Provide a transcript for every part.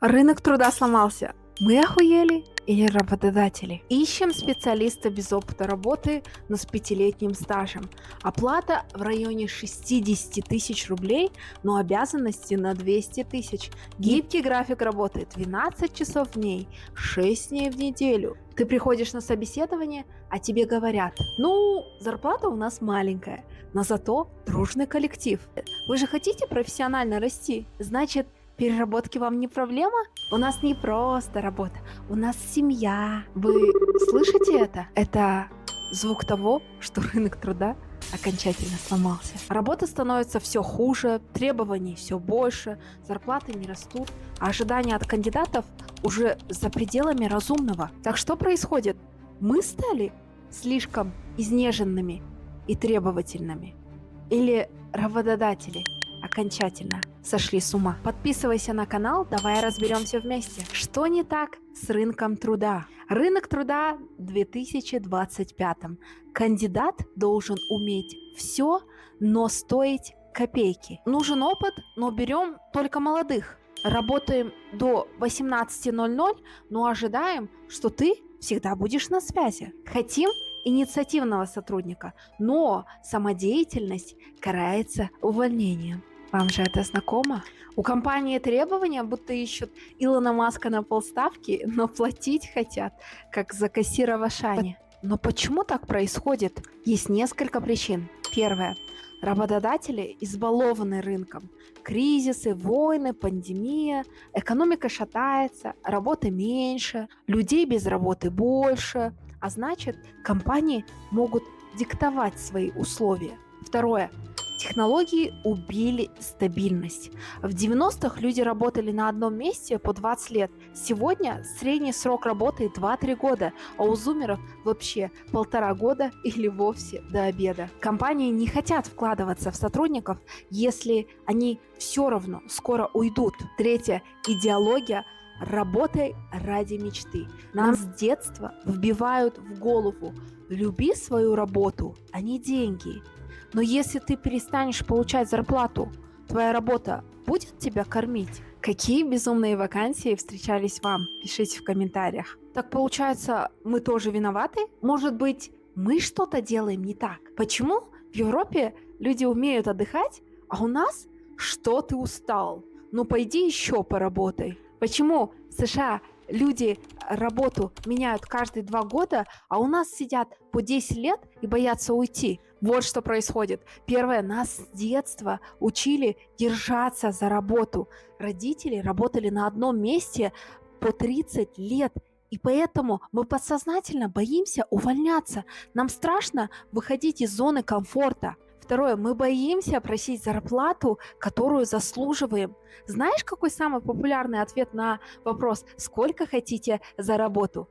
Рынок труда сломался. Мы охуели или работодатели? Ищем специалиста без опыта работы, но с пятилетним стажем. Оплата в районе 60 тысяч рублей, но обязанности на 200 тысяч. Гибкий график работы 12 часов в день, 6 дней в неделю. Ты приходишь на собеседование, а тебе говорят: ну, зарплата у нас маленькая, но зато дружный коллектив. Вы же хотите профессионально расти? Значит, переработки вам не проблема? У нас не просто работа, у нас семья. Вы слышите это? Это звук того, что рынок труда окончательно сломался. Работа становится все хуже, требований все больше, зарплаты не растут, а ожидания от кандидатов уже за пределами разумного. Так что происходит? Мы стали слишком изнеженными и требовательными? Или работодатели окончательно сошли с ума? Подписывайся на канал, давай разберемся вместе. Что не так с рынком труда? Рынок труда в 2025. Кандидат должен уметь все, но стоить копейки. Нужен опыт, но берем только молодых. Работаем до 18:00, но ожидаем, что ты всегда будешь на связи. Хотим инициативного сотрудника, но самодеятельность карается увольнением. Вам же это знакомо? У компании требования, будто ищут Илона Маска на полставки, но платить хотят, как за кассира в Ашане. Но почему так происходит? Есть несколько причин. Первое. Работодатели избалованы рынком. Кризисы, войны, пандемия, экономика шатается, работы меньше, людей без работы больше, а значит, компании могут диктовать свои условия. Второе. Технологии убили стабильность. В 90-х люди работали на одном месте по 20 лет. Сегодня средний срок работы 2-3 года, а у зумеров вообще 1,5 года или вовсе до обеда. Компании не хотят вкладываться в сотрудников, если они все равно скоро уйдут. Третье. Идеология «работай ради мечты». Нам с детства вбивают в голову: люби свою работу, а не деньги. Но если ты перестанешь получать зарплату, твоя работа будет тебя кормить? Какие безумные вакансии встречались вам? Пишите в комментариях. Так получается, мы тоже виноваты? Может быть, мы что-то делаем не так? Почему в Европе люди умеют отдыхать, а у нас что ты устал? Ну пойди еще поработай. Почему в США люди работу меняют каждые 2 года, а у нас сидят по 10 лет и боятся уйти? Вот что происходит. Первое, нас с детства учили держаться за работу. Родители работали на одном месте по 30 лет, и поэтому мы подсознательно боимся увольняться. Нам страшно выходить из зоны комфорта. Второе, мы боимся просить зарплату, которую заслуживаем. Знаешь, какой самый популярный ответ на вопрос «Сколько хотите за работу?»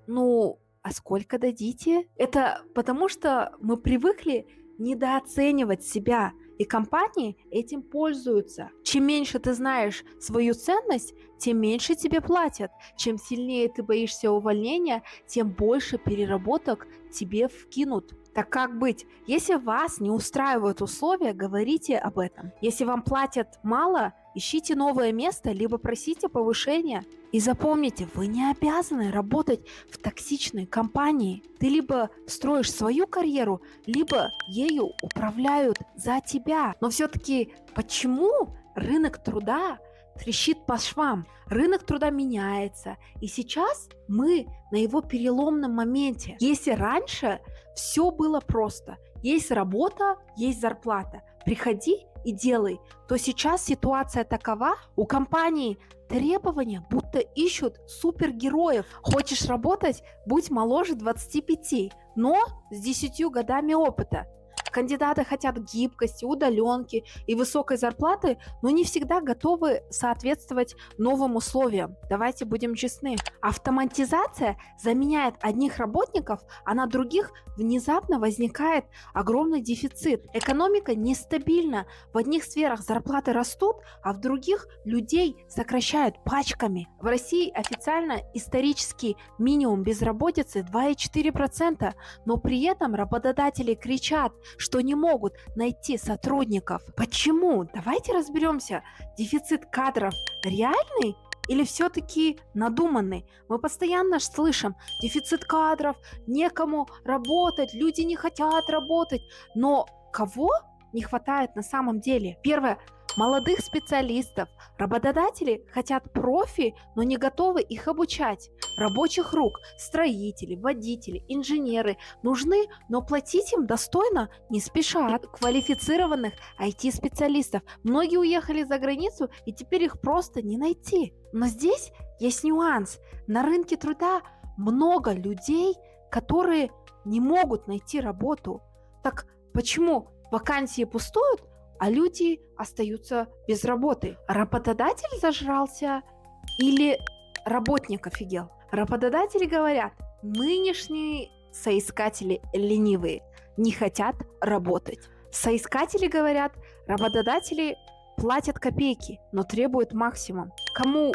Ну, а сколько дадите? Это потому, что мы привыкли недооценивать себя, и компании этим пользуются. Чем меньше ты знаешь свою ценность, тем меньше тебе платят. Чем сильнее ты боишься увольнения, тем больше переработок тебе вкинут. Так как быть? Если вас не устраивают условия, говорите об этом. Если вам платят мало, ищите новое место, либо просите повышения. И запомните, вы не обязаны работать в токсичной компании. Ты либо строишь свою карьеру, либо ею управляют за тебя. Но все-таки почему рынок труда трещит по швам? Рынок труда меняется, и сейчас мы на его переломном моменте. Если раньше все было просто: есть работа, есть зарплата, приходи и делай, то сейчас ситуация такова: у компании требования, будто ищут супергероев. Хочешь работать, будь моложе 25, но с 10 годами опыта. Кандидаты хотят гибкости, удаленки и высокой зарплаты, но не всегда готовы соответствовать новым условиям. Давайте будем честны. Автоматизация заменяет одних работников, а на других внезапно возникает огромный дефицит. Экономика нестабильна. В одних сферах зарплаты растут, а в других людей сокращают пачками. В России официально исторический минимум безработицы 2,4%, но при этом работодатели кричат, что не могут найти сотрудников. Почему? Давайте разберемся. Дефицит кадров реальный или все-таки надуманный? Мы постоянно слышим дефицит кадров, некому работать, люди не хотят работать. Но кого не хватает на самом деле? Первое. Молодых специалистов. Работодатели хотят профи, но не готовы их обучать. Рабочих рук, строители, водители, инженеры нужны, но платить им достойно не спешат. Квалифицированных IT-специалистов. Многие уехали за границу, и теперь их просто не найти. Но здесь есть нюанс. На рынке труда много людей, которые не могут найти работу. Так почему вакансии пустуют, а люди остаются без работы? Работодатель зажрался или работник офигел? Работодатели говорят, нынешние соискатели ленивые, не хотят работать. Соискатели говорят, работодатели платят копейки, но требуют максимум. Кому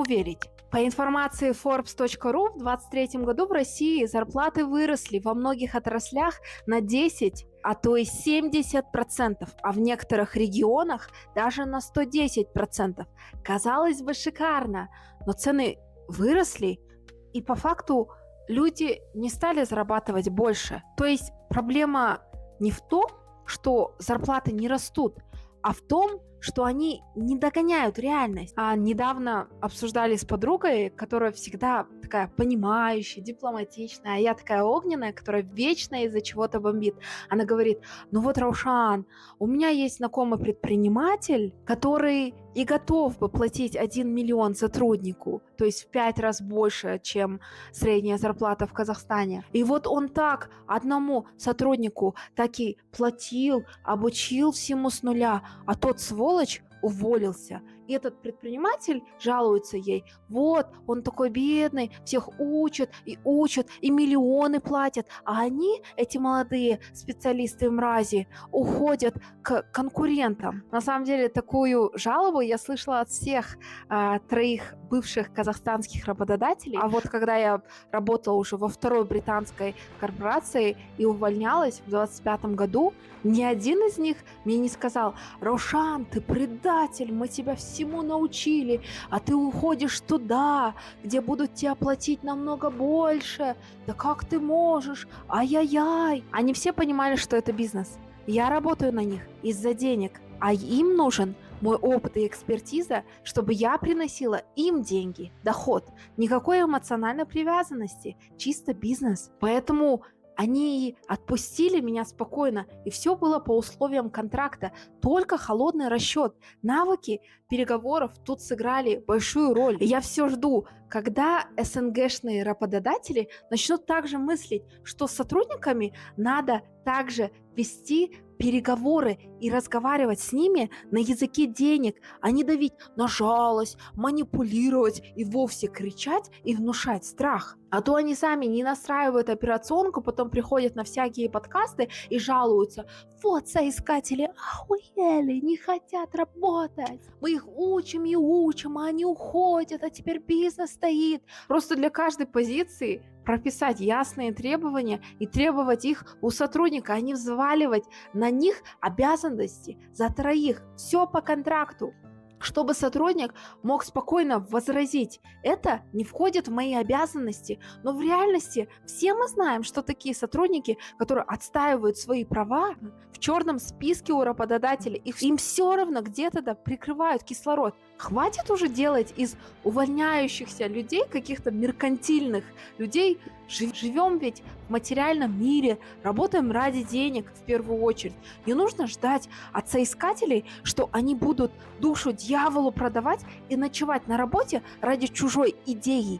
верить? По информации Forbes.ru, в 2023 году в России зарплаты выросли во многих отраслях на 10, а то и 70%, а в некоторых регионах даже на 110%. Казалось бы, шикарно, но цены выросли, и по факту люди не стали зарабатывать больше. То есть проблема не в том, что зарплаты не растут, а в том, что они не догоняют реальность. Недавно обсуждали с подругой, которая всегда такая понимающая, дипломатичная, а я такая огненная, которая вечно из-за чего-то бомбит. Она говорит, ну вот, Раушан, у меня есть знакомый предприниматель, который и готов бы платить 1 миллион сотруднику, то есть в 5 раз больше, чем средняя зарплата в Казахстане. И вот он так одному сотруднику так и платил, обучил всему с нуля, а тот сволочь уволился. И этот предприниматель жалуется ей, вот, он такой бедный, всех учат, и миллионы платят, а они, эти молодые специалисты-мрази, уходят к конкурентам. На самом деле, такую жалобу я слышала от всех 3 бывших казахстанских работодателей. А вот когда я работала уже во второй британской корпорации и увольнялась в 2025 году, ни один из них мне не сказал, Раушан, ты предатель, мы тебя всему научили, а ты уходишь туда, где будут тебя платить намного больше. Да как ты можешь? Ай-яй-яй. Они все понимали, что это бизнес. Я работаю на них из-за денег, а им нужен мой опыт и экспертиза, чтобы я приносила им деньги, доход. Никакой эмоциональной привязанности, чисто бизнес. Поэтому они отпустили меня спокойно, и все было по условиям контракта, только холодный расчет. Навыки переговоров тут сыграли большую роль. И я все жду, когда СНГшные работодатели начнут также мыслить, что с сотрудниками надо также вести переговоры и разговаривать с ними на языке денег, а не давить на жалость, манипулировать и вовсе кричать и внушать страх. А то они сами не настраивают операционку, потом приходят на всякие подкасты и жалуются. Вот соискатели охуели, не хотят работать. Мы их учим и учим, а они уходят, а теперь бизнес стоит. Просто для каждой позиции прописать ясные требования и требовать их у сотрудника, а не взваливать на них обязанности за 3. Все по контракту. Чтобы сотрудник мог спокойно возразить, это не входит в мои обязанности. Но в реальности все мы знаем, что такие сотрудники, которые отстаивают свои права, в черном списке у работодателя, им все равно где-то прикрывают кислород. Хватит уже делать из увольняющихся людей каких-то меркантильных людей. Живем ведь в материальном мире, работаем ради денег в первую очередь. Не нужно ждать от соискателей, что они будут душу дьяволу продавать и ночевать на работе ради чужой идеи.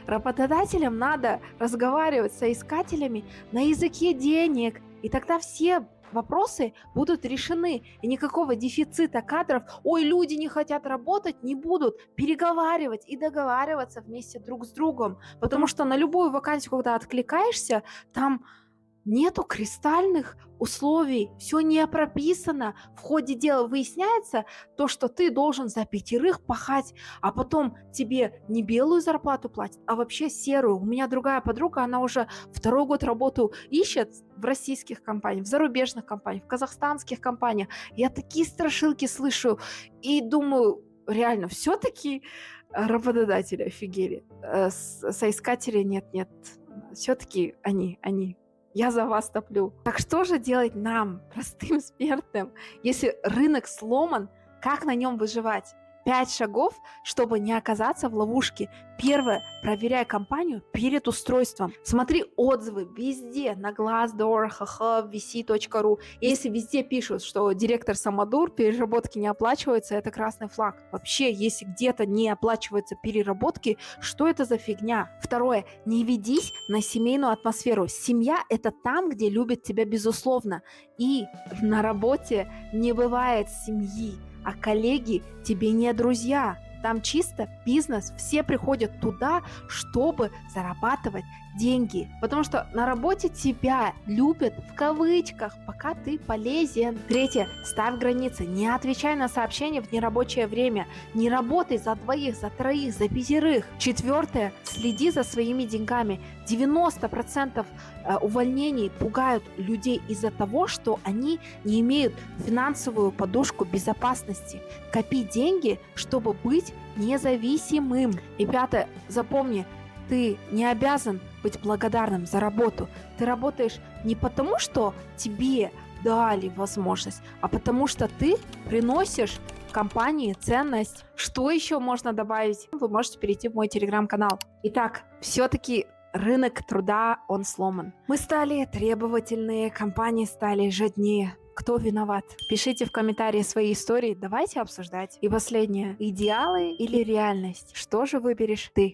Работодателям надо разговаривать с соискателями на языке денег, и тогда все вопросы будут решены, и никакого дефицита кадров, ой, люди не хотят работать, не будут переговаривать и договариваться вместе друг с другом, потому что на любую вакансию, когда откликаешься, там нету кристальных условий, все не прописано. В ходе дела выясняется то, что ты должен за 5 пахать, а потом тебе не белую зарплату платят, а вообще серую. У меня другая подруга, она уже 2 год работу ищет в российских компаниях, в зарубежных компаниях, в казахстанских компаниях. Я такие страшилки слышу и думаю, реально, все-таки Работодатели офигели. Соискатели нет. Все-таки они. Я за вас топлю. Так что же делать нам, простым смертным, если рынок сломан? Как на нем выживать? 5 шагов, чтобы не оказаться в ловушке. Первое. Проверяй компанию перед устройством. Смотри отзывы везде, на Glassdoor, HaHub, VC.ru. Если везде пишут, что директор самодур, переработки не оплачиваются, это красный флаг. Вообще, если где-то не оплачиваются переработки, что это за фигня? Второе. Не ведись на семейную атмосферу. Семья – это там, где любят тебя безусловно. И на работе не бывает семьи. А коллеги тебе не друзья. Там чисто бизнес. Все приходят туда, чтобы зарабатывать деньги. Потому что на работе тебя любят в кавычках, пока ты полезен. Третье. Ставь границы. Не отвечай на сообщения в нерабочее время. Не работай за двоих, за троих, за пятерых. Четвертое. Следи за своими деньгами. 90% увольнений пугают людей из-за того, что они не имеют финансовую подушку безопасности. Копи деньги, чтобы быть независимым. И пятое. Запомни, ты не обязан быть благодарным за работу. Ты работаешь не потому, что тебе дали возможность, а потому что ты приносишь компании ценность. Что еще можно добавить? Вы можете перейти в мой телеграм-канал. Итак, все-таки рынок труда, он сломан. Мы стали требовательные, компании стали жаднее. Кто виноват? Пишите в комментарии свои истории, давайте обсуждать. И последнее. Идеалы или реальность? Что же выберешь ты?